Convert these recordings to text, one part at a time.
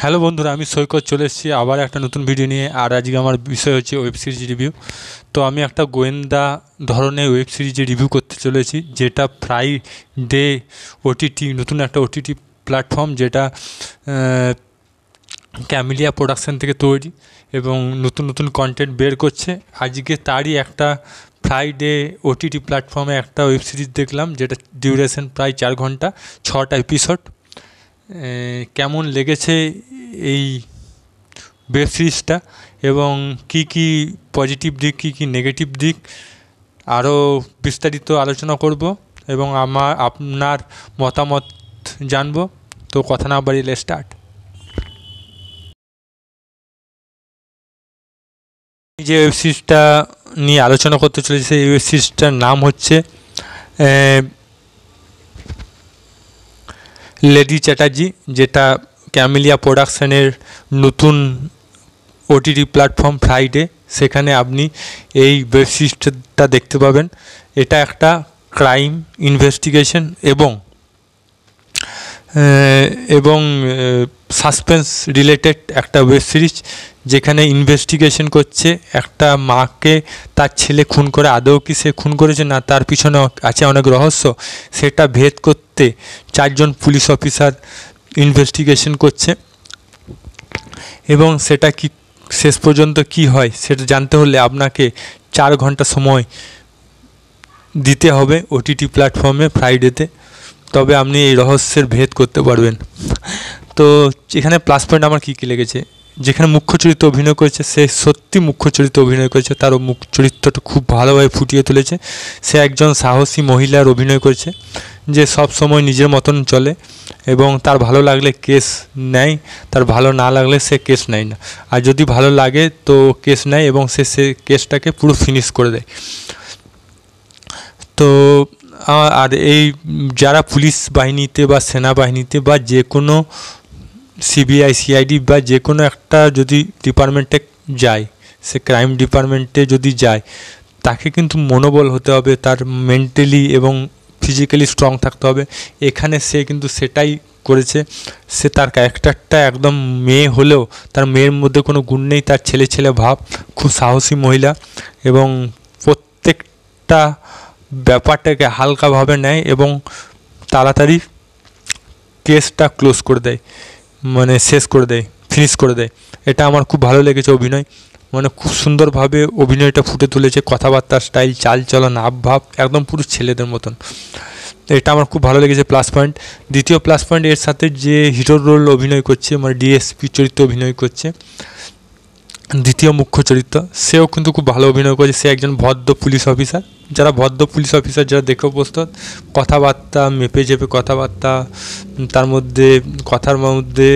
Hello বন্ধুরা, আমি সৈকত চলে এসেছি আবার একটা নতুন ভিডিও নিয়ে। আর আজকে আমার বিষয় হচ্ছে ওয়েব সিরিজ রিভিউ। তো আমি একটা গোয়েন্দা ধরনের ওয়েব সিরিজে রিভিউ করতে চলেছি, যেটা ফ্রাইডে ওটিটি, নতুন একটা ওটিটি প্ল্যাটফর্ম, যেটা ক্যামিলিয়া প্রোডাকশন থেকে তৈরি এবং নতুন নতুন কন্টেন্ট বের করছে। আজকে তারই একটা ফ্রাইডে ওটিটি প্ল্যাটফর্মে একটা ওয়েব সিরিজ দেখলাম, যেটা ডিউরেশন প্রায় 4 ঘন্টা, 6টা এপিসোড। কেমন লেগেছে এই ওয়েব সিরিজটা এবং কি কি পজিটিভ দিক, কি কি নেগেটিভ দিক, আরও বিস্তারিত আলোচনা করব এবং আপনার মতামত জানবো। তো কথা না বাড়িয়ে স্টার্ট। যে ওয়েব সিরিজটা নিয়ে আলোচনা করতে চলেছে, সেই ওয়েব সিরিজটার নাম হচ্ছে লেডি চ্যাটার্জি, যেটা ক্যামিলিয়া প্রোডাকশানের নতুন ওটিটি প্ল্যাটফর্ম ফ্রাইডে, সেখানে আপনি এই ওয়েব সিরিজটা দেখতে পাবেন। এটা একটা ক্রাইম ইনভেস্টিগেশন এবং সাসপেন্স রিলেটেড একটা ওয়েব সিরিজ, যেখানে ইনভেস্টিগেশন করছে একটা মাকে তার ছেলে খুন করে, আদৌ কি সে খুন করেছে না তার পিছনে আছে অনেক রহস্য, সেটা ভেদ করতে 4জন পুলিশ অফিসার ইনভেস্টিগেশন করছে। এবং সেটা কি শেষ পর্যন্ত কি হয় সেটা জানতে হলে আপনাকে 4 ঘন্টা সময় দিতে হবে ওটিটি প্ল্যাটফর্মে ফ্রাইডেতে, তবে আপনি এই রহস্যের ভেদ করতে পারবেন। তো এখানে প্লাস পয়েন্ট আমার কী কী লেগেছে, যেখানে মুখ্য চরিত্রে অভিনয় করেছে, সে সত্যি মুখ্য চরিত্রে অভিনয় করেছে, তার মুখ্য চরিত্রটা খুব ভালোভাবে ফুটিয়ে তুলেছে। সে একজন সাহসী মহিলার অভিনয় করেছে, যে সব সময় নিজের মতন চলে এবং তার ভালো লাগলে কেস নেয়, তার ভালো না লাগলে সে কেস নেয় না, আর যদি ভালো লাগে তো কেস নেয় এবং সে কেসটাকে পুরো ফিনিশ করে দেয়। তো আর এই যারা পুলিশ বাহিনীতে বা সেনাবাহিনীতে বা যে কোনো সিবিআই সিআইডি বা যে কোনো একটা যদি ডিপার্টমেন্টে যায়, সে ক্রাইম ডিপার্টমেন্টে যদি যায়, তাকে কিন্তু মনোবল হতে হবে, তার মেন্টালি এবং ফিজিক্যালি স্ট্রং থাকতে হবে। এখানে সে কিন্তু সেটাই করেছে। সে তার ক্যারেক্টারটা একদম মেয়ে হলেও তার মেয়ের মধ্যে কোনো গুণ নেই, তার ছেলে ছেলে ভাব, খুব সাহসী মহিলা এবং প্রত্যেকটা ব্যাপারটাকে হালকাভাবে নেয় এবং তাড়াতাড়ি কেসটা ক্লোজ করে দেয়, মানে শেষ করে দেয়, ফিনিশ করে দেয়। এটা আমার খুব ভালো লেগেছে অভিনয়, মানে খুব সুন্দরভাবে অভিনয়টা ফুটে তুলেছে, কথাবার্তার স্টাইল, চাল চলন, ভাব একদম পুরো ছেলেদের মতন। এটা আমার খুব ভালো লেগেছে প্লাস পয়েন্ট। দ্বিতীয় প্লাস পয়েন্ট, এর সাথে যে হিরোর রোল অভিনয় করছে, মানে ডিএসপি চরিত্রে অভিনয় করছে, দ্বিতীয় মুখ্য চরিত্র, সেও কিন্তু খুব ভালো অভিনয় করেছে। সে একজন ভদ্র পুলিশ অফিসার, যারা ভদ্র পুলিশ অফিসার যারা দেখে অভ্যস্ত, কথাবার্তা মেপে চেপে কথাবার্তা, তার মধ্যে কথার মধ্যে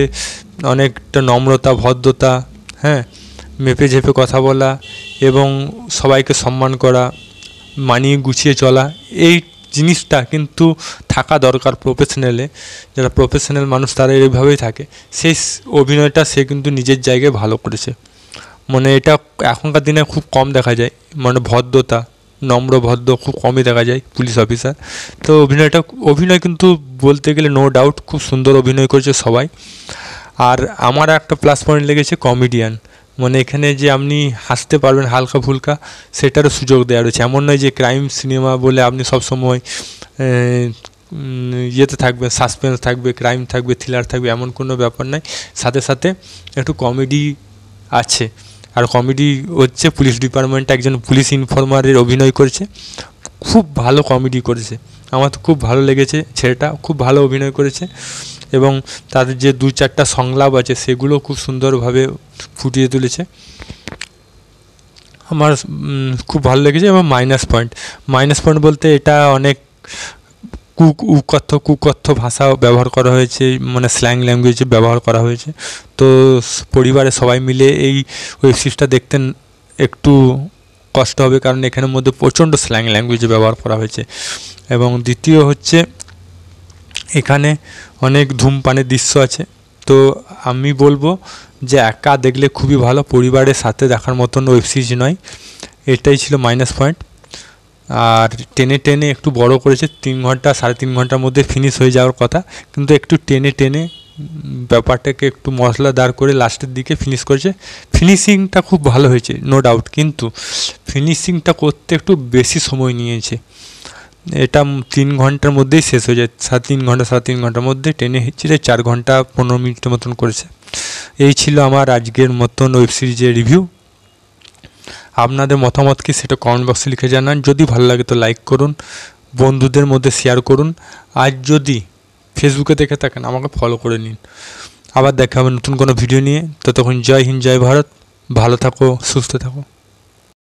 অনেকটা নম্রতা, ভদ্রতা, হ্যাঁ, মেপে ঝেপে কথা বলা এবং সবাইকে সম্মান করা, মানিয়ে গুছিয়ে চলা, এই জিনিসটা কিন্তু থাকা দরকার প্রফেশনালে। যারা প্রফেশনাল মানুষ তারা এইভাবেই থাকে। সেই অভিনয়টা সে কিন্তু নিজের জায়গায় ভালো করেছে, মানে এটা এখনকার দিনে খুব কম দেখা যায়, মানে ভদ্রতা, নম্র ভদ্র খুব কমই দেখা যায় পুলিশ অফিসার। তো অভিনয় কিন্তু বলতে গেলে নো ডাউট খুব সুন্দর অভিনয় করেছে সবাই। আর আমার একটা প্লাস পয়েন্ট লেগেছে কমেডিয়ান, মানে এখানে যে আপনি হাসতে পারবেন হালকা ফুলকা, সেটারও সুযোগ দেওয়া রয়েছে। এমন নয় যে ক্রাইম সিনেমা বলে আপনি সবসময় ইয়েতে থাকবে, সাসপেন্স থাকবে, ক্রাইম থাকবে, থ্রিলার থাকবে, এমন কোনো ব্যাপার নয়। সাথে সাথে একটু কমেডি আছে, আর কমেডি হচ্ছে পুলিশ ডিপার্টমেন্টে একজন পুলিশ ইনফর্মারের অভিনয় করেছে, খুব ভালো কমেডি করেছে। আমার তো খুব ভালো লেগেছে, ছেলেটা খুব ভালো অভিনয় করেছে এবং তার যে 2-4টা সংলাপ আছে সেগুলো খুব সুন্দরভাবে ফুটিয়ে তুলেছে। আমার খুব ভালো লেগেছে। এবং মাইনাস পয়েন্ট বলতে এটা অনেক কুকথ্য ভাষা ব্যবহার করা হয়েছে, মানে স্ল্যাং ল্যাঙ্গুয়েজ ব্যবহার করা হয়েছে। তো পরিবারের সবাই মিলে এই ওয়েব সিরিজটা দেখতে একটু কষ্ট হবে, কারণ এখানের মধ্যে প্রচণ্ড স্ল্যাং ল্যাঙ্গুয়েজ ব্যবহার করা হয়েছে। এবং দ্বিতীয় হচ্ছে, এখানে অনেক ধূমপানের দৃশ্য আছে। তো আমি বলবো যে একা দেখলে খুবই ভালো, পরিবারের সাথে দেখার মতন ওয়েব সিরিজ নয়। এটাই ছিল মাইনাস পয়েন্ট। আর টেনে একটু বড় করেছে, 3 ঘন্টা 3.5 ঘন্টার মধ্যে ফিনিশ হয়ে যাওয়ার কথা, কিন্তু একটু টেনে ব্যাপারটাকে একটু মশলাদার করে লাস্টের দিকে ফিনিশ করেছে। ফিনিশিংটা খুব ভালো হয়েছে, নো ডাউট, কিন্তু ফিনিশিংটা করতে একটু বেশি সময় নিয়েছে। এটা 3 ঘন্টার মধ্যেই শেষ হয়ে যায়, 3.5 ঘন্টার মধ্যে, টেনে হিচড়ে 4 ঘন্টা 15 মিনিটের মতন করেছে। এই ছিল আমার আজকের মতন ওয়েব সিরিজের রিভিউ। আপনাদের মতামত কি সেটা কমেন্ট বক্সে লিখে জানান। যদি ভালো লাগে তো লাইক করুন, বন্ধুদের মধ্যে শেয়ার করুন। আর যদি ফেসবুকে দেখে থাকেন আমাকে ফলো করে নিন। আবার দেখা হবে নতুন কোনো ভিডিও নিয়ে। ততক্ষণ জয় হিন্দ, জয় ভারত। ভালো থাকো, সুস্থ থাকো।